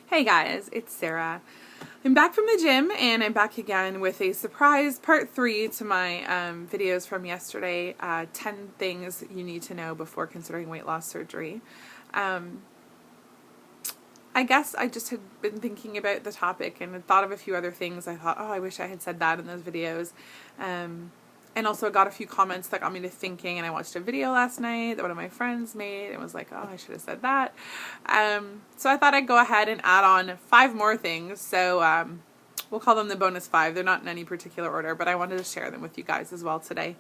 Hey guys, it's Sarah. I'm back from the gym and I'm back again with a surprise part 3 to my videos from yesterday, 10 things you need to know before considering weight loss surgery. I guess I just had been thinking about the topic and had thought of a few other things. I thought, oh, I wish I had said that in those videos. And also got a few comments that got me to thinking, and I watched a video last night that one of my friends made and was like, oh, I should have said that. So I thought I'd go ahead and add on 5 more things. So we'll call them the bonus 5. They're not in any particular order, but I wanted to share them with you guys as well today.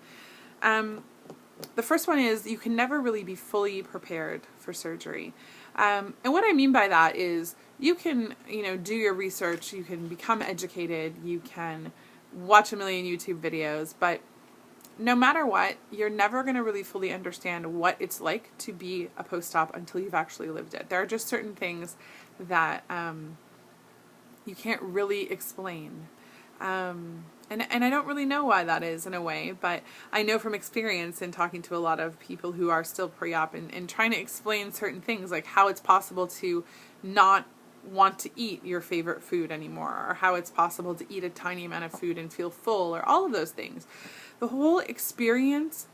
The first one is you can never really be fully prepared for surgery. And what I mean by that is you can, do your research, you can become educated, you can watch a million YouTube videos, but no matter what, you're never going to really fully understand what it's like to be a post-op until you've actually lived it. There are just certain things that you can't really explain. And I don't really know why that is in a way, but I know from experience in talking to a lot of people who are still pre-op and trying to explain certain things, like how it's possible to not want to eat your favorite food anymore, or how it's possible to eat a tiny amount of food and feel full, or all of those things. The whole experience,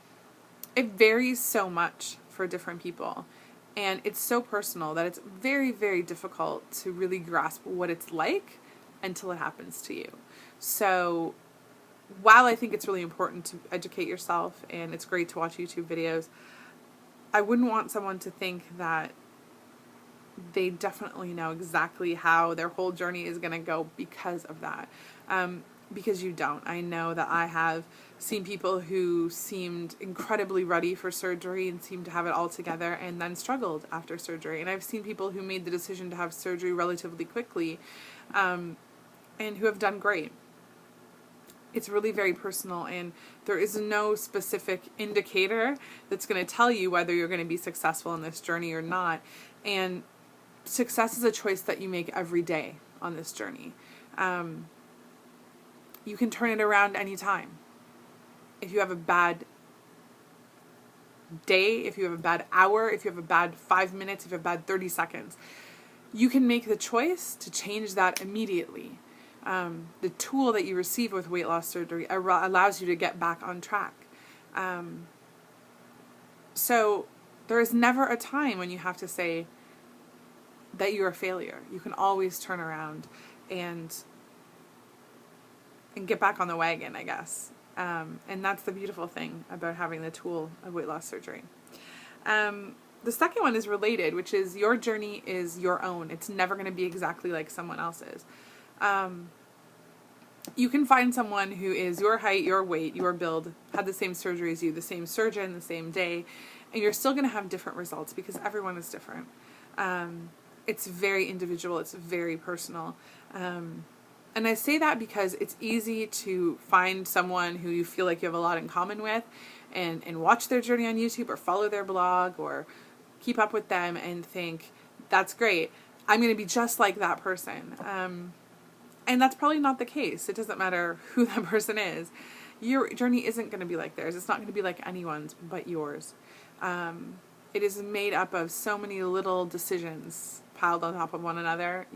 it varies so much for different people, and it's so personal that it's very, very difficult to really grasp what it's like until it happens to you. So while I think it's really important to educate yourself and it's great to watch YouTube videos, I wouldn't want someone to think that they definitely know exactly how their whole journey is going to go because of that. Because you don't. I know that I have seen people who seemed incredibly ready for surgery and seemed to have it all together and then struggled after surgery. And I've seen people who made the decision to have surgery relatively quickly and who have done great. It's really very personal, and there is no specific indicator that's going to tell you whether you're going to be successful in this journey or not. And success is a choice that you make every day on this journey. You can turn it around anytime. If you have a bad day, if you have a bad hour, if you have a bad 5 minutes, if you have a bad 30 seconds, you can make the choice to change that immediately. The tool that you receive with weight loss surgery allows you to get back on track. So there is never a time when you have to say that you're a failure. You can always turn around and get back on the wagon, I guess. And that's the beautiful thing about having the tool of weight loss surgery. The second one is related, which is your journey is your own. It's never going to be exactly like someone else's. You can find someone who is your height, your weight, your build, had the same surgery as you, the same surgeon, the same day, and you're still going to have different results because everyone is different. It's very individual. It's very personal. And I say that because it's easy to find someone who you feel like you have a lot in common with and watch their journey on YouTube or follow their blog or keep up with them and think, that's great. I'm going to be just like that person. And that's probably not the case. It doesn't matter who that person is. Your journey isn't going to be like theirs. It's not going to be like anyone's but yours. It is made up of so many little decisions piled on top of one another.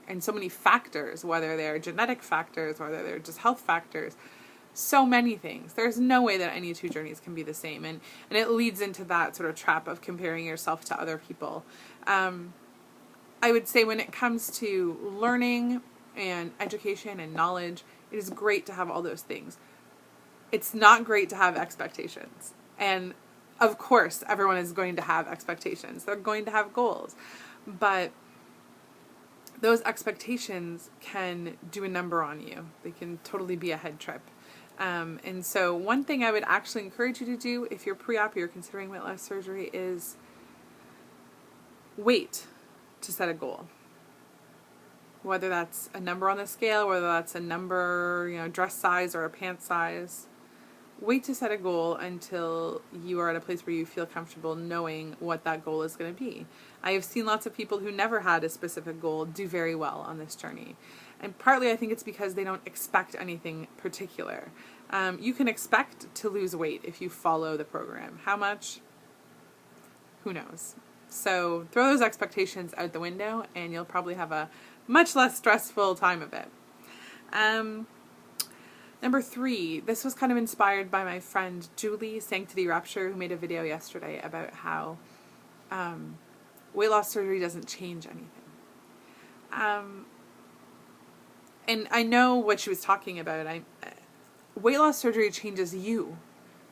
And so many factors, whether they're genetic factors, whether they're just health factors, so many things. There's no way that any two journeys can be the same. And it leads into that sort of trap of comparing yourself to other people. I would say when it comes to learning and education and knowledge, it is great to have all those things. It's not great to have expectations. And of course, everyone is going to have expectations. They're going to have goals. But those expectations can do a number on you. They can totally be a head trip. And so one thing I would actually encourage you to do if you're pre-op or you're considering weight loss surgery is wait to set a goal. Whether that's a number on the scale, whether that's a number, dress size or a pant size. Wait to set a goal until you are at a place where you feel comfortable knowing what that goal is going to be. I have seen lots of people who never had a specific goal do very well on this journey. And partly I think it's because they don't expect anything particular. You can expect to lose weight if you follow the program. How much? Who knows? So throw those expectations out the window and you'll probably have a much less stressful time of it. Number 3, this was kind of inspired by my friend Julie, Sanctity Rapture, who made a video yesterday about how weight loss surgery doesn't change anything. And I know what she was talking about. Weight loss surgery changes you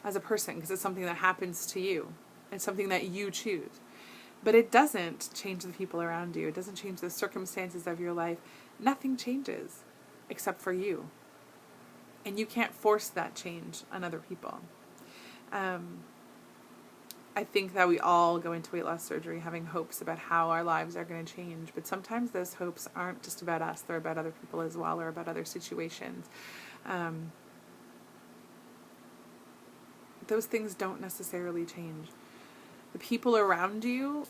as a person because it's something that happens to you. It's something that you choose. But it doesn't change the people around you. It doesn't change the circumstances of your life. Nothing changes except for you. And you can't force that change on other people. I think that we all go into weight loss surgery having hopes about how our lives are going to change. But sometimes those hopes aren't just about us. They're about other people as well, or about other situations. Those things don't necessarily change. The people around you,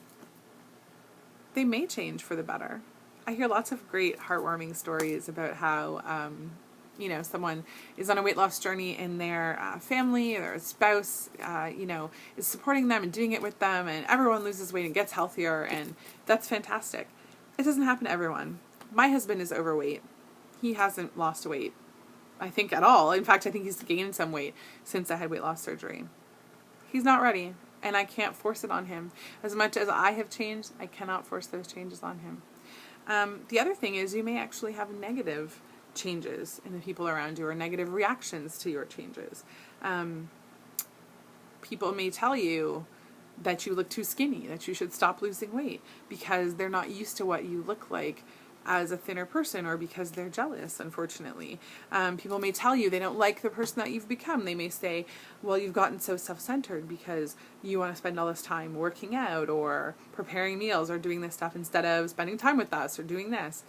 they may change for the better. I hear lots of great heartwarming stories about how, someone is on a weight loss journey and their family, their spouse, is supporting them and doing it with them, and everyone loses weight and gets healthier, and that's fantastic. It doesn't happen to everyone. My husband is overweight. He hasn't lost weight, I think, at all. In fact, I think he's gained some weight since I had weight loss surgery. He's not ready, and I can't force it on him. As much as I have changed, I cannot force those changes on him. The other thing is you may actually have negative changes in the people around you, or negative reactions to your changes. People may tell you that you look too skinny, that you should stop losing weight because they're not used to what you look like as a thinner person, or because they're jealous, unfortunately. People may tell you they don't like the person that you've become. They may say, well, you've gotten so self-centered because you want to spend all this time working out or preparing meals or doing this stuff instead of spending time with us or doing this.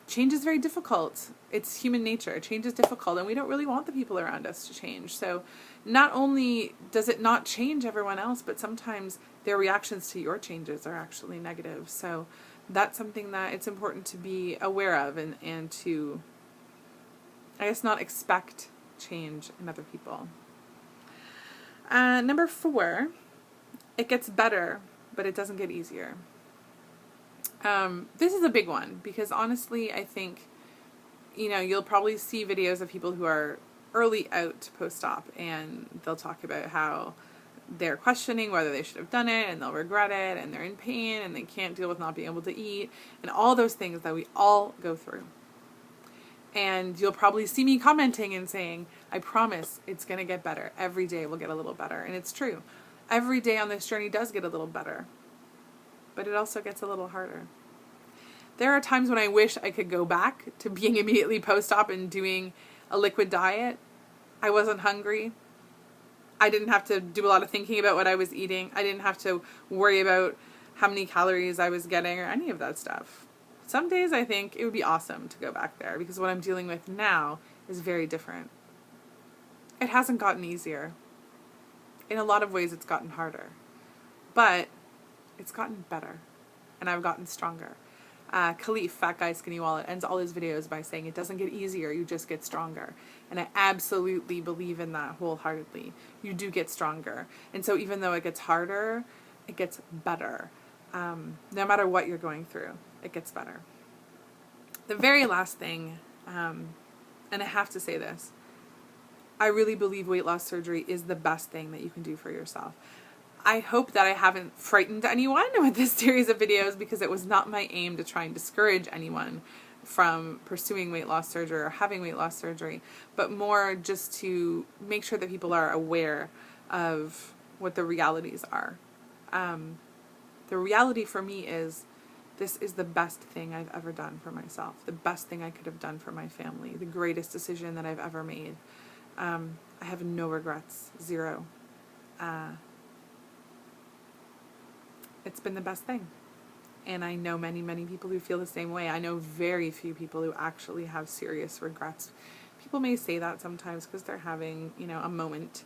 Change is very difficult. It's human nature. Change is difficult, and we don't really want the people around us to change. So not only does it not change everyone else, but sometimes their reactions to your changes are actually negative. So that's something that it's important to be aware of and to, I guess, not expect change in other people. Number 4, it gets better, but it doesn't get easier. This is a big one because honestly, I think, you'll probably see videos of people who are early out post-op, and they'll talk about how they're questioning whether they should have done it, and they'll regret it, and they're in pain, and they can't deal with not being able to eat, and all those things that we all go through. And you'll probably see me commenting and saying, I promise it's going to get better. Every day will get a little better. And it's true. Every day on this journey does get a little better. But it also gets a little harder. There are times when I wish I could go back to being immediately post-op and doing a liquid diet. I wasn't hungry. I didn't have to do a lot of thinking about what I was eating. I didn't have to worry about how many calories I was getting or any of that stuff. Some days I think it would be awesome to go back there because what I'm dealing with now is very different. It hasn't gotten easier. In a lot of ways it's gotten harder. But it's gotten better. And I've gotten stronger. Khalif, Fat Guy Skinny Wallet, ends all his videos by saying it doesn't get easier, you just get stronger. And I absolutely believe in that wholeheartedly. You do get stronger. And so even though it gets harder, it gets better. No matter what you're going through, it gets better. The very last thing, and I have to say this, I really believe weight loss surgery is the best thing that you can do for yourself. I hope that I haven't frightened anyone with this series of videos because it was not my aim to try and discourage anyone from pursuing weight loss surgery or having weight loss surgery, but more just to make sure that people are aware of what the realities are. The reality for me is this is the best thing I've ever done for myself, the best thing I could have done for my family, the greatest decision that I've ever made. I have no regrets, zero. It's been the best thing. And I know many, many people who feel the same way. I know very few people who actually have serious regrets. People may say that sometimes because they're having, a moment.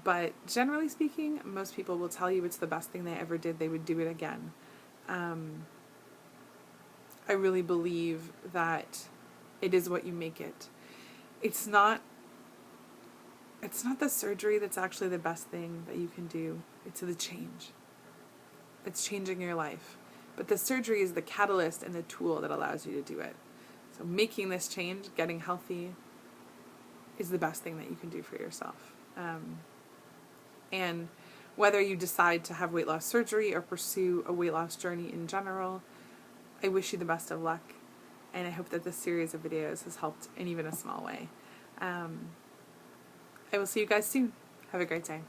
But generally speaking, most people will tell you it's the best thing they ever did. They would do it again. I really believe that it is what you make it. It's not the surgery that's actually the best thing that you can do. It's the change. It's changing your life. But the surgery is the catalyst and the tool that allows you to do it. So making this change, getting healthy, is the best thing that you can do for yourself. And whether you decide to have weight loss surgery or pursue a weight loss journey in general, I wish you the best of luck. And I hope that this series of videos has helped in even a small way. I will see you guys soon. Have a great day.